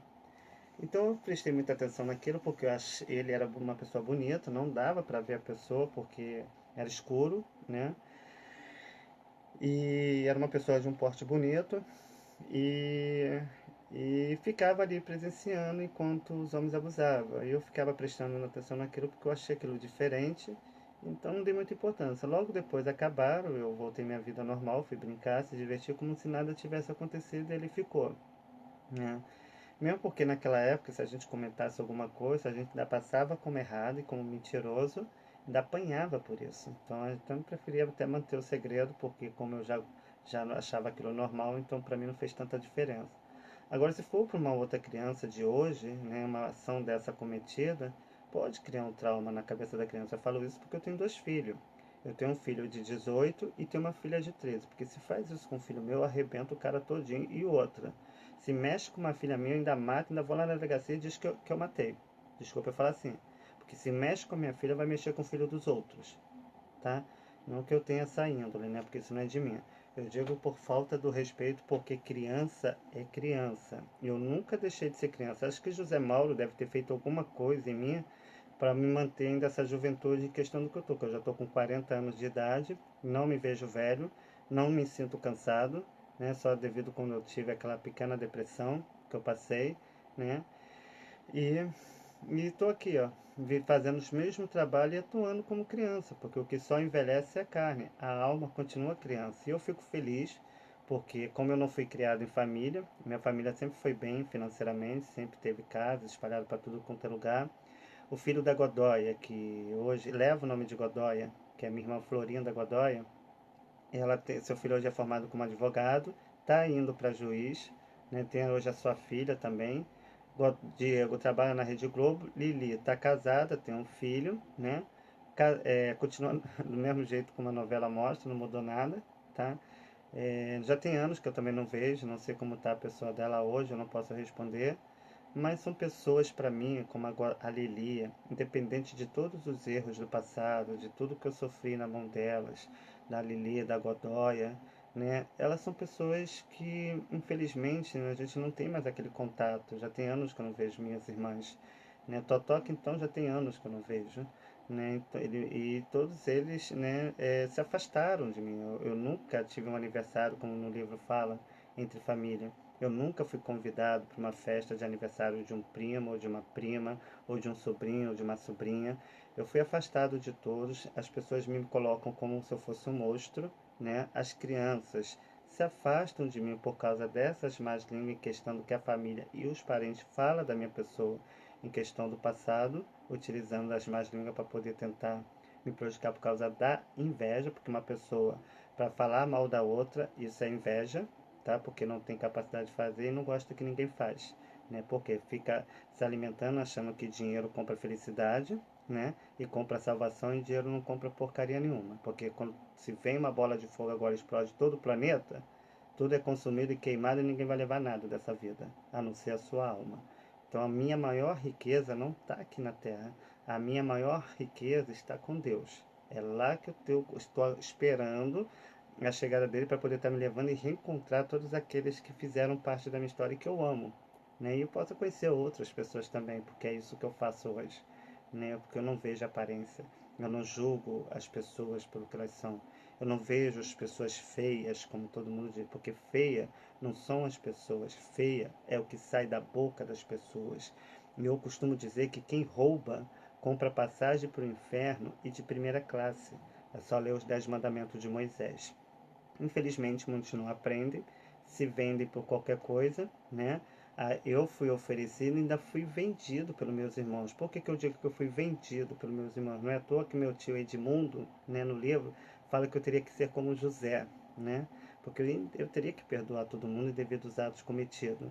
Então eu prestei muita atenção naquilo porque ele era uma pessoa bonita, não dava para ver a pessoa porque era escuro, né? E era uma pessoa de um porte bonito e, e ficava ali presenciando enquanto os homens abusavam. Eu ficava prestando atenção naquilo porque eu achei aquilo diferente, então não dei muita importância. Logo depois acabaram, eu voltei minha vida normal, fui brincar, se divertir como se nada tivesse acontecido e ele ficou, né? Mesmo porque naquela época, se a gente comentasse alguma coisa, a gente ainda passava como errado e como mentiroso, ainda apanhava por isso. Então eu preferia até manter o segredo, porque como eu já achava aquilo normal, então para mim não fez tanta diferença. Agora, se for para uma outra criança de hoje, né, uma ação dessa cometida, pode criar um trauma na cabeça da criança. Eu falo isso porque eu tenho 2 filhos. Eu tenho um filho de 18 e tenho uma filha de 13. Porque se faz isso com um filho meu, eu arrebento o cara todinho. E outra, se mexe com uma filha minha, eu ainda mato, ainda vou lá na delegacia e diz que eu matei. Desculpa eu falar assim. Porque se mexe com a minha filha, vai mexer com o filho dos outros, tá? Não que eu tenha essa índole, né? Porque isso não é de mim. Eu digo por falta do respeito, porque criança é criança. Eu nunca deixei de ser criança. Acho que José Mauro deve ter feito alguma coisa em mim para me manter ainda essa juventude em questão do que eu tô. Que eu já estou com 40 anos de idade, não me vejo velho, não me sinto cansado, né? Só devido quando eu tive aquela pequena depressão que eu passei, né? E estou aqui, ó, fazendo o mesmo trabalho e atuando como criança, porque o que só envelhece é a carne, a alma continua criança. E eu fico feliz, porque como eu não fui criado em família, minha família sempre foi bem financeiramente, sempre teve casa espalhada para tudo quanto é lugar. O filho da Godoia, que hoje leva o nome de Godoia, que é minha irmã Florinda Godoia, seu filho hoje é formado como advogado, está indo para juiz, né? Tem hoje a sua filha também. Diego trabalha na Rede Globo, Lili está casada, tem um filho, né? Continua do mesmo jeito como a novela mostra, não mudou nada, tá? Já tem anos que eu também não vejo, não sei como está a pessoa dela hoje, eu não posso responder. Mas são pessoas para mim, como a Lilia, independente de todos os erros do passado, de tudo que eu sofri na mão delas, da Lilia, da Godoia, né? Elas são pessoas que, infelizmente, né, a gente não tem mais aquele contato. Já tem anos que eu não vejo minhas irmãs, né? Totoca, então, já tem anos que eu não vejo, né? Então, e todos eles, né, se afastaram de mim. Eu nunca tive um aniversário, como no livro fala, entre família. Eu nunca fui convidado para uma festa de aniversário de um primo, ou de uma prima, ou de um sobrinho, ou de uma sobrinha. Eu fui afastado de todos. As pessoas me colocam como se eu fosse um monstro, né? As crianças se afastam de mim por causa dessas más línguas em questão do que a família e os parentes falam da minha pessoa em questão do passado, utilizando as más línguas para poder tentar me prejudicar por causa da inveja, porque uma pessoa, para falar mal da outra, isso é inveja, tá? Porque não tem capacidade de fazer e não gosta que ninguém faz, né? Porque fica se alimentando achando que dinheiro compra felicidade, né? E compra salvação e dinheiro não compra porcaria nenhuma. Porque quando se vem uma bola de fogo agora e explode todo o planeta, tudo é consumido e queimado e ninguém vai levar nada dessa vida, a não ser a sua alma. Então a minha maior riqueza não está aqui na Terra. A minha maior riqueza está com Deus. É lá que eu estou esperando a chegada dele para poder estar me levando e reencontrar todos aqueles que fizeram parte da minha história e que eu amo, né? E eu posso conhecer outras pessoas também, porque é isso que eu faço hoje, né? Porque eu não vejo aparência, eu não julgo as pessoas pelo que elas são, eu não vejo as pessoas feias, como todo mundo diz, porque feia não são as pessoas, feia é o que sai da boca das pessoas. E eu costumo dizer que quem rouba compra passagem para o inferno e de primeira classe. É só ler os 10 mandamentos de Moisés. Infelizmente, muitos não aprendem, se vendem por qualquer coisa, né? Eu fui oferecido e ainda fui vendido pelos meus irmãos. Por que que eu digo que eu fui vendido pelos meus irmãos? Não é à toa que meu tio Edmundo, né, no livro, fala que eu teria que ser como José, né? Porque eu teria que perdoar todo mundo devido aos atos cometidos.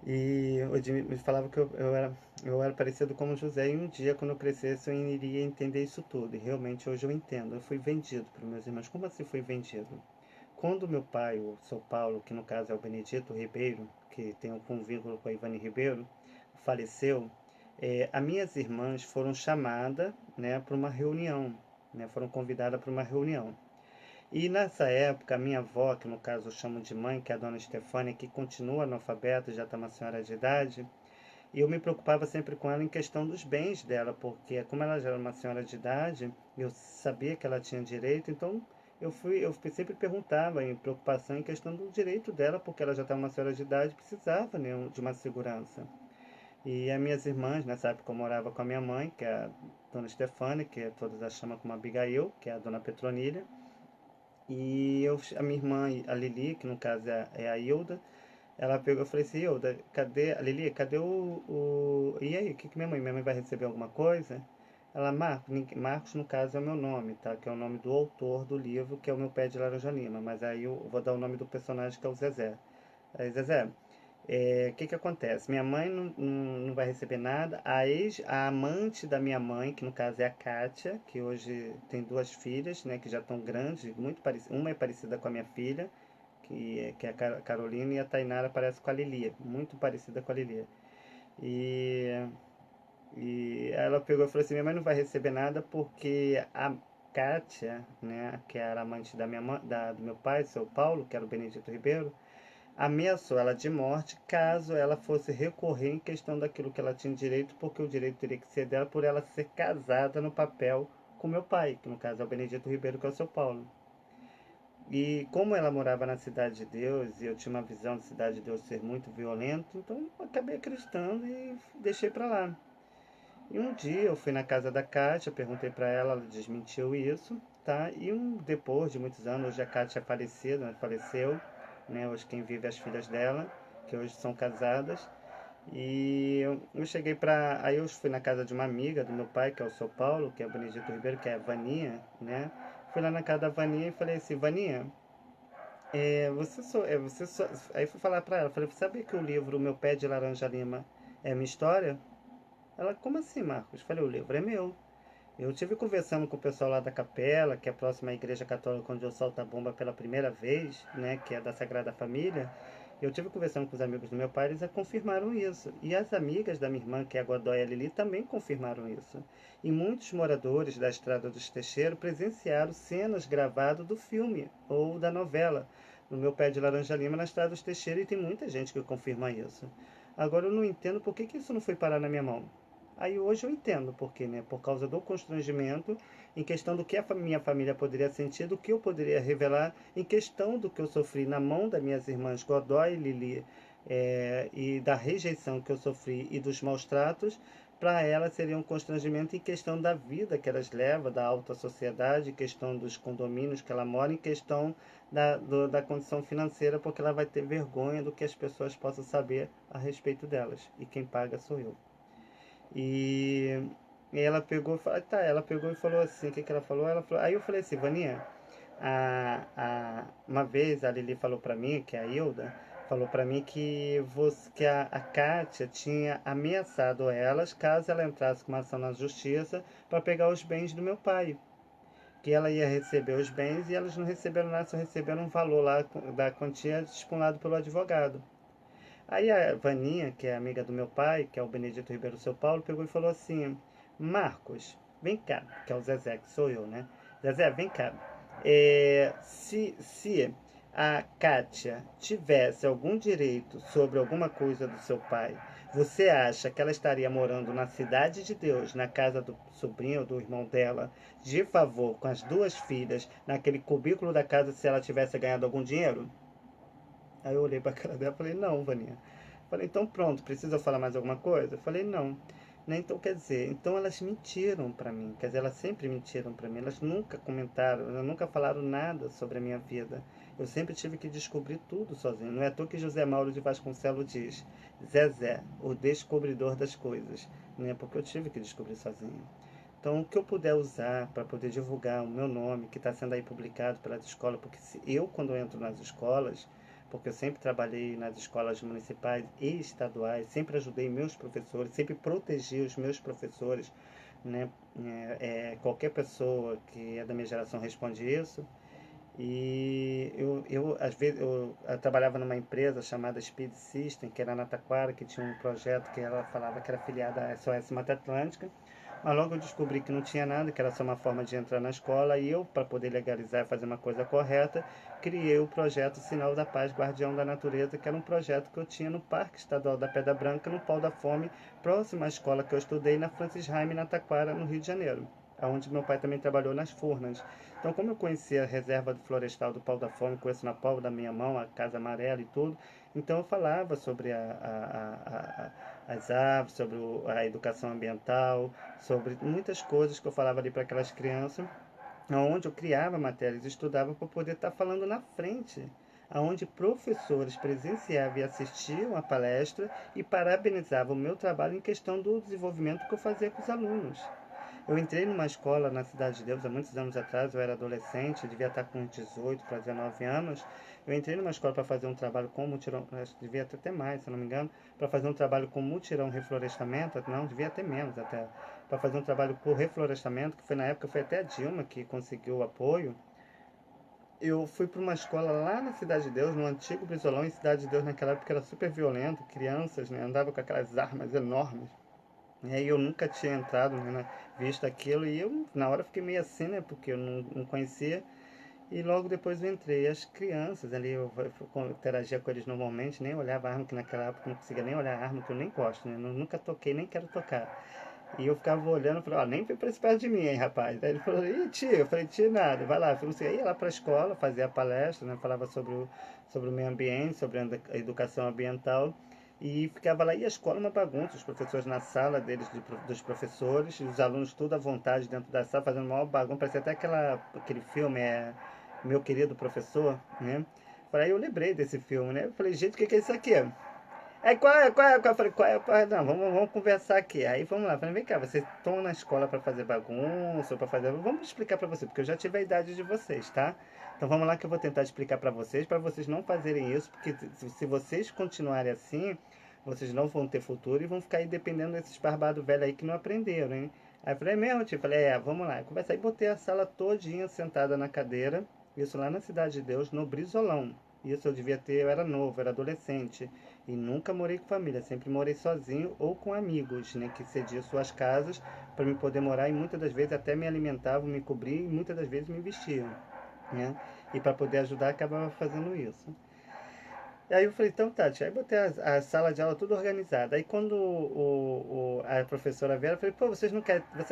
E o Jimmy me falava que eu era parecido como José, e um dia, quando eu crescesse, eu iria entender isso tudo. E realmente hoje eu entendo. Eu fui vendido para meus irmãos. Como assim fui vendido? Quando meu pai, o seu Paulo, que no caso é o Benedito Ribeiro, que tem um vínculo com a Ivane Ribeiro, faleceu, As minhas irmãs foram chamadas, né, para uma reunião, né, foram convidadas para uma reunião. E nessa época, a minha avó, que no caso eu chamo de mãe, que é a dona Estefânia, que continua analfabeta, já está uma senhora de idade, e eu me preocupava sempre com ela em questão dos bens dela, porque como ela já era uma senhora de idade, eu sabia que ela tinha direito, então eu sempre perguntava em preocupação em questão do direito dela, porque ela já estava uma senhora de idade, precisava, né, de uma segurança. E as minhas irmãs, nessa época eu morava com a minha mãe, que é a dona Estefânia, que todas a chamam como Abigail, que é a dona Petronilha, e a minha irmã, a Lili, que no caso é a Hilda, ela pegou e falou assim, Hilda, cadê, a Lili, cadê E aí, o que minha mãe vai receber alguma coisa? Ela, Marcos, no caso, é o meu nome, tá? Que é o nome do autor do livro, que é o meu pé de laranja lima. Mas aí eu vou dar o nome do personagem, que é o Zezé. Aí, Zezé, que acontece? Minha mãe não vai receber nada. A amante da minha mãe, que no caso é a Kátia, que hoje tem duas filhas, né? Que já estão grandes, muito parecidas. Uma é parecida com a minha filha, que é a Carolina, e a Tainara parece com a Lilia, muito parecida com a Lilia. E, e ela pegou e falou assim, minha mãe não vai receber nada porque a Kátia, né, que era amante da minha mãe, do meu pai, seu Paulo, que era o Benedito Ribeiro, ameaçou ela de morte caso ela fosse recorrer em questão daquilo que ela tinha direito, porque o direito teria que ser dela por ela ser casada no papel com meu pai, que no caso é o Benedito Ribeiro, que é o seu Paulo. E como ela morava na Cidade de Deus, e eu tinha uma visão da Cidade de Deus ser muito violento, então eu acabei acreditando e deixei pra lá. E um dia eu fui na casa da Kátia, perguntei pra ela, ela desmentiu isso, tá? E depois de muitos anos, hoje a Kátia é falecida, né? Faleceu, né? Hoje quem vive é as filhas dela, que hoje são casadas. E eu cheguei pra. Aí eu fui na casa de uma amiga do meu pai, que é o São Paulo, que é o Benedito Ribeiro, que é a Vaninha, né? Fui lá na casa da Vaninha e falei assim, Vaninha, você só. Aí fui falar pra ela, falei, você sabia que o livro Meu Pé de Laranja Lima é minha história? Ela, como assim, Marcos? Falei, o livro é meu. Eu tive conversando com o pessoal lá da capela, que é próxima à igreja católica onde eu solto a bomba pela primeira vez, né, que é da Sagrada Família. Eu tive conversando com os amigos do meu pai, eles confirmaram isso. E as amigas da minha irmã, que é a Godoy e a Lili, também confirmaram isso. E muitos moradores da Estrada dos Teixeiros presenciaram cenas gravadas do filme ou da novela no Meu Pé de Laranja Lima na Estrada dos Teixeiros, e tem muita gente que confirma isso. Agora eu não entendo por que isso não foi parar na minha mão. Aí hoje eu entendo porque, né? Por causa do constrangimento, em questão do que a minha família poderia sentir, do que eu poderia revelar, em questão do que eu sofri na mão das minhas irmãs Godoy e Lili, e da rejeição que eu sofri e dos maus tratos, para elas seria um constrangimento em questão da vida que elas levam, da alta sociedade, em questão dos condomínios que ela mora, em questão da condição financeira, porque ela vai ter vergonha do que as pessoas possam saber a respeito delas. E quem paga sou eu. E, e ela pegou, tá, ela pegou e falou assim, o que ela falou? Ela falou, aí eu falei assim, Vaninha, uma vez a Lili falou pra mim, que é a Hilda, falou pra mim que a Kátia tinha ameaçado elas caso ela entrasse com uma ação na justiça para pegar os bens do meu pai. Que ela ia receber os bens e elas não receberam nada, só receberam um valor lá da quantia estipulado pelo advogado. Aí a Vaninha, que é amiga do meu pai, que é o Benedito Ribeiro São Paulo, pegou e falou assim, Marcos, vem cá, que é o Zezé, que sou eu, né? Zezé, vem cá. Se a Kátia tivesse algum direito sobre alguma coisa do seu pai, você acha que ela estaria morando na Cidade de Deus, na casa do sobrinho ou do irmão dela, de favor, com as duas filhas, naquele cubículo da casa, se ela tivesse ganhado algum dinheiro? Aí eu olhei pra cara dela e falei, não, Vaninha. Falei, então pronto, precisa falar mais alguma coisa? Eu falei, não. Né, então quer dizer, então elas mentiram pra mim. Quer dizer, elas sempre mentiram pra mim. Elas nunca comentaram, elas nunca falaram nada sobre a minha vida. Eu sempre tive que descobrir tudo sozinho. Não é à toa que José Mauro de Vasconcelos diz, Zezé, o descobridor das coisas. Né? Porque eu tive que descobrir sozinho. Então, o que eu puder usar para poder divulgar o meu nome, que está sendo aí publicado pelas escolas, porque se eu, quando eu entro nas escolas, porque eu sempre trabalhei nas escolas municipais e estaduais, sempre ajudei meus professores, sempre protegi os meus professores, né? Qualquer pessoa que é da minha geração responde isso. E às vezes, eu trabalhava numa empresa chamada Speed System, que era na Taquara, que tinha um projeto que ela falava que era filiada à SOS Mata Atlântica. Mas logo eu descobri que não tinha nada, que era só uma forma de entrar na escola. E eu, para poder legalizar e fazer uma coisa correta, criei o projeto Sinal da Paz, Guardião da Natureza, que era um projeto que eu tinha no Parque Estadual da Pedra Branca, no Pau da Fome, próximo à escola que eu estudei, na Francis Raime, na Taquara, no Rio de Janeiro, onde meu pai também trabalhou nas Furnas. Então, como eu conhecia a reserva florestal do Pau da Fome, conheço na palma da minha mão, a Casa Amarela e tudo, então eu falava sobre as aves, sobre a educação ambiental, sobre muitas coisas que eu falava ali para aquelas crianças, onde eu criava matérias, estudava para poder estar falando na frente, aonde professores presenciavam e assistiam a palestra e parabenizavam o meu trabalho em questão do desenvolvimento que eu fazia com os alunos. Eu entrei numa escola na Cidade de Deus há muitos anos atrás, eu era adolescente, devia estar com 18 para 19 anos. Eu entrei numa escola para fazer um trabalho com mutirão, acho que devia ter até mais, se não me engano, para fazer um trabalho com mutirão reflorestamento, não, devia ter menos até, para fazer um trabalho por reflorestamento, que foi na época, foi até a Dilma que conseguiu o apoio. Eu fui para uma escola lá na Cidade de Deus, no antigo Brizolão, em Cidade de Deus naquela época era super violento, crianças, né, andavam com aquelas armas enormes. E aí eu nunca tinha entrado, né, visto aquilo, e eu na hora fiquei meio assim, né, porque eu não conhecia, e logo depois eu entrei. As crianças ali, eu interagia com eles normalmente, nem olhava a arma, que naquela época eu não conseguia nem olhar a arma, que eu nem gosto, né, nunca toquei, nem quero tocar. E eu ficava olhando, falei, ó, nem vem pra esse perto de mim, hein, rapaz. Aí ele falou, ih, tio, eu falei, tio, nada, vai lá. Eu falei, ia lá pra escola, fazia a palestra, né, falava sobre o meio ambiente, sobre a educação ambiental. E ficava lá, e a escola uma bagunça, os professores na sala deles, dos professores, e os alunos tudo à vontade dentro da sala, fazendo uma maior bagunça, parecia até aquele filme, Meu Querido Professor, né? Falei, aí eu lembrei desse filme, né? Eu falei, gente, o que é isso aqui? Aí qual é? Eu falei, qual é? Não, vamos conversar aqui. Aí vamos lá. Eu falei, vem cá, vocês estão na escola para fazer bagunça, para fazer. Vamos explicar para você, porque eu já tive a idade de vocês, tá? Então vamos lá que eu vou tentar explicar para vocês não fazerem isso, porque se vocês continuarem assim, vocês não vão ter futuro e vão ficar aí dependendo desses barbados velhos aí que não aprenderam, hein? Aí eu falei, é mesmo, tio? Falei, vamos lá. Conversar. Aí botei a sala todinha sentada na cadeira, isso lá na Cidade de Deus, no Brizolão. Isso eu devia ter, eu era novo, era adolescente. E nunca morei com família, sempre morei sozinho ou com amigos, né, que cediam suas casas para me poder morar e muitas das vezes até me alimentavam, me cobriam e muitas das vezes me vestiam, né? E para poder ajudar acabava fazendo isso. E aí eu falei, então tá, tia. Aí botei a sala de aula tudo organizada. Aí quando a professora veio, eu falei, pô, você não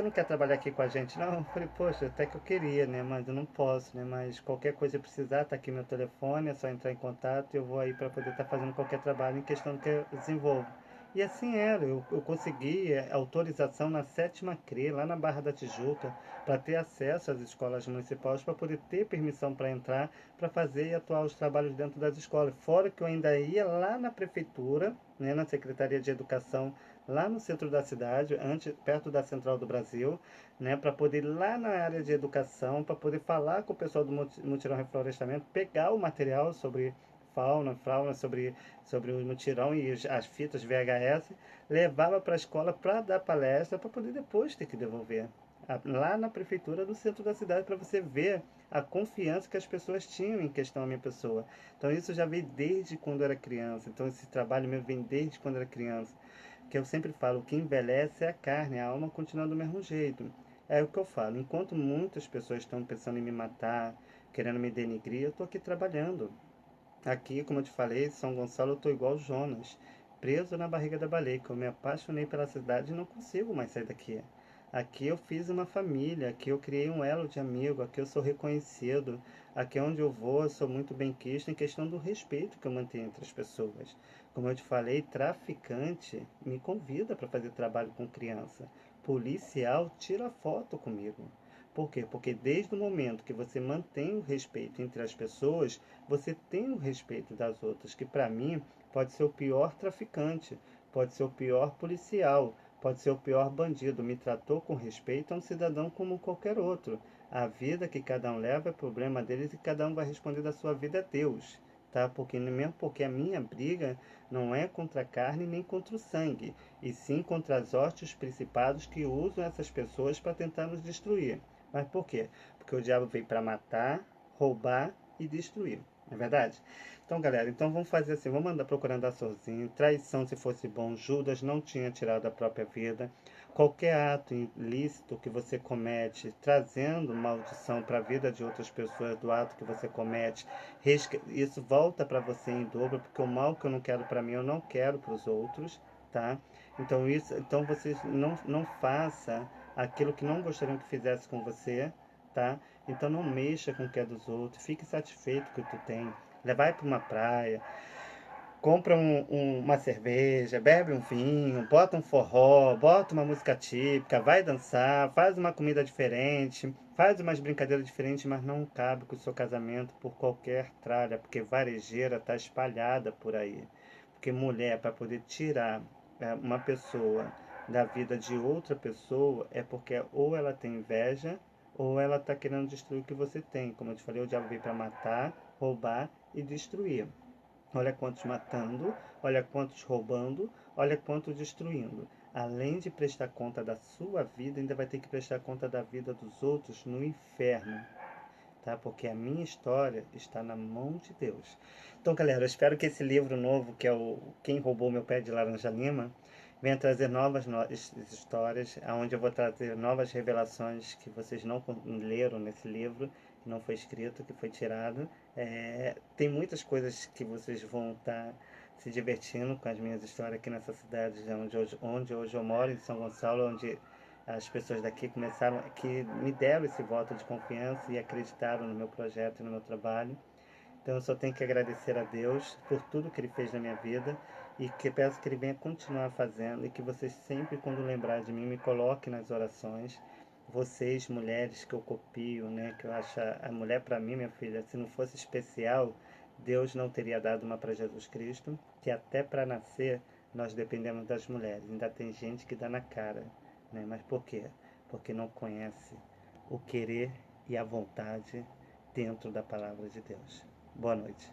quer trabalhar aqui com a gente? Não, eu falei, poxa, até que eu queria, né? Mas eu não posso, né? Mas qualquer coisa que precisar, tá aqui meu telefone, é só entrar em contato e eu vou aí para poder estar fazendo qualquer trabalho em questão que eu desenvolvo. E assim era, eu consegui autorização na sétima CRE, lá na Barra da Tijuca, para ter acesso às escolas municipais, para poder ter permissão para entrar, para fazer e atuar os trabalhos dentro das escolas. Fora que eu ainda ia lá na prefeitura, né, na Secretaria de Educação, lá no centro da cidade, perto da Central do Brasil, né, para poder ir lá na área de educação, para poder falar com o pessoal do Mutirão Reflorestamento, pegar o material sobre fauna, sobre o mutirão e as fitas VHS, levava para a escola para dar palestra, para poder depois ter que devolver lá na prefeitura do centro da cidade, para você ver a confiança que as pessoas tinham em questão à minha pessoa. Então isso já veio desde quando eu era criança. Então esse trabalho meu vem desde quando eu era criança. Que eu sempre falo, o que envelhece é a carne, a alma continua do mesmo jeito. É o que eu falo, enquanto muitas pessoas estão pensando em me matar, querendo me denigrir, eu estou aqui trabalhando. Aqui, como eu te falei, São Gonçalo, eu estou igual Jonas, preso na barriga da baleia, que eu me apaixonei pela cidade e não consigo mais sair daqui. Aqui eu fiz uma família, aqui eu criei um elo de amigo, aqui eu sou reconhecido, aqui onde eu vou eu sou muito bem quisto em questão do respeito que eu mantenho entre as pessoas. Como eu te falei, traficante me convida para fazer trabalho com criança. Policial tira foto comigo. Por quê? Porque desde o momento que você mantém o respeito entre as pessoas, você tem o respeito das outras, que para mim pode ser o pior traficante, pode ser o pior policial, pode ser o pior bandido. Me tratou com respeito, é um cidadão como qualquer outro. A vida que cada um leva é problema deles e cada um vai responder da sua vida a Deus. Tá? Porque mesmo porque a minha briga não é contra a carne nem contra o sangue, e sim contra as hostes principados que usam essas pessoas para tentar nos destruir. Mas por quê? Porque o diabo veio para matar, roubar e destruir. Não é verdade? Então, galera, então vamos fazer assim, vamos andar procurando andar sozinho. Traição, se fosse bom, Judas não tinha tirado a própria vida. Qualquer ato ilícito que você comete, trazendo maldição para a vida de outras pessoas, do ato que você comete, isso volta para você em dobro, porque o mal que eu não quero para mim, eu não quero para os outros, tá? Então você não faça aquilo que não gostariam que fizesse com você, tá? Então não mexa com o que é dos outros, fique satisfeito com o que tu tem. Vai para uma praia, compra uma cerveja, bebe um vinho, bota um forró, bota uma música típica, vai dançar, faz uma comida diferente, faz umas brincadeiras diferentes, mas não cabe com o seu casamento por qualquer tralha, porque varejeira está espalhada por aí. Porque mulher, para poder tirar uma pessoa da vida de outra pessoa, é porque ou ela tem inveja, ou ela está querendo destruir o que você tem. Como eu te falei, o diabo veio para matar, roubar e destruir. Olha quantos matando, olha quantos roubando, olha quantos destruindo. Além de prestar conta da sua vida, ainda vai ter que prestar conta da vida dos outros no inferno, tá? Porque a minha história está na mão de Deus. Então, galera, eu espero que esse livro novo, que é o Quem Roubou Meu Pé de Laranja Lima, venha trazer novas histórias, onde eu vou trazer novas revelações que vocês não leram nesse livro, que não foi escrito, que foi tirado. Tem muitas coisas que vocês vão estar se divertindo com as minhas histórias aqui nessa cidade onde hoje eu moro, em São Gonçalo, onde as pessoas daqui começaram, que me deram esse voto de confiança e acreditaram no meu projeto e no meu trabalho. Então eu só tenho que agradecer a Deus por tudo que Ele fez na minha vida e que peço que Ele venha continuar fazendo e que vocês sempre, quando lembrar de mim, me coloquem nas orações. Vocês, mulheres que eu copio, né, que eu acho a mulher para mim, minha filha, se não fosse especial, Deus não teria dado uma para Jesus Cristo, que até para nascer nós dependemos das mulheres. Ainda tem gente que dá na cara, né? Mas por quê? Porque não conhece o querer e a vontade dentro da palavra de Deus. Boa noite.